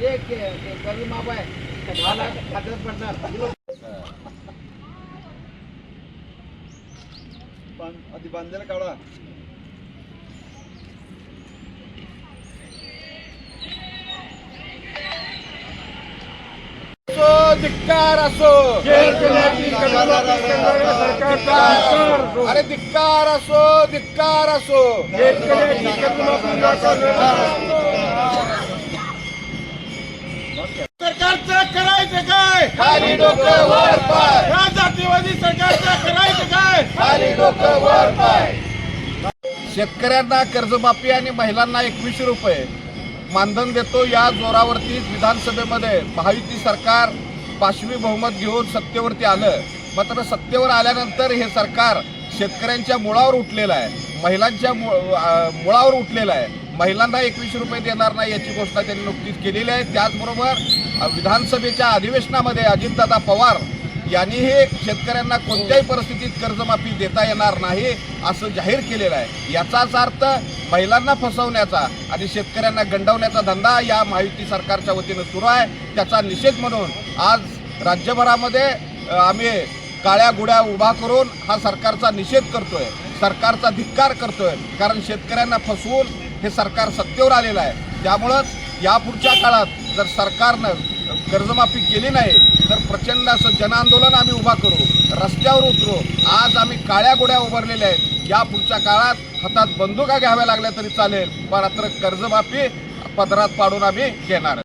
एक कर्ज माफ आहे 10 लाख खात्यात पडणार. आधी बांधलेला काढा. धिक्कार असो, अरे धिक्कार असो, धिक्कार असो. सरकारचं करायचं काय? खाली डोकं वर पाय, या जातीवादी सरकारचं करायचं काय? खाली डोकं वर पाय. शेतकऱ्यांना कर्जमाफी आणि महिलांना 2100 रुपये मानधन देतो या जोरावरतीच विधानसभेमध्ये महायुती सरकार पाशवी बहुमत घेऊन सत्तेवरती आलं. मात्र सत्तेवर आल्यानंतर हे सरकार शेतकऱ्यांच्या मुळावर उठलेलं आहे, महिलांच्या मुळावर उठलेलं आहे. महिलांना 2100 रुपये देणार नाही याची घोषणा त्यांनी नुकतीच केलेली आहे. त्याचबरोबर विधानसभेच्या अधिवेशनामध्ये अजितदादा पवार यांनीही शेतकऱ्यांना कोणत्याही परिस्थितीत कर्जमाफी देता येणार नाही असं जाहीर केलेलं आहे. याचाच अर्थ महिलांना फसवण्याचा आणि शेतकऱ्यांना गंडवण्याचा धंदा या महायुती सरकारच्या वतीनं सुरू आहे. त्याचा निषेध म्हणून आज राज्यभरामध्ये आम्ही काळ्या गुड्या उभा करून हा सरकारचा निषेध करतोय, सरकारचा धिक्कार करतोय. कारण शेतकऱ्यांना फसवून हे सरकार सत्तेवर आलेलं आहे. त्यामुळंच यापुढच्या काळात जर सरकारनं कर्जमाफी केली नाही तर प्रचंड असं जनआंदोलन आम्ही उभा करू, रस्त्यावर उतरू. आज आम्ही काळ्या गोड्या उभारलेल्या आहेत. या पुढच्या काळात हातात बंदुका घ्याव्या लागल्या तरी चालेल, मात्र कर्जमाफी पदरात पाडून आम्ही घेणार.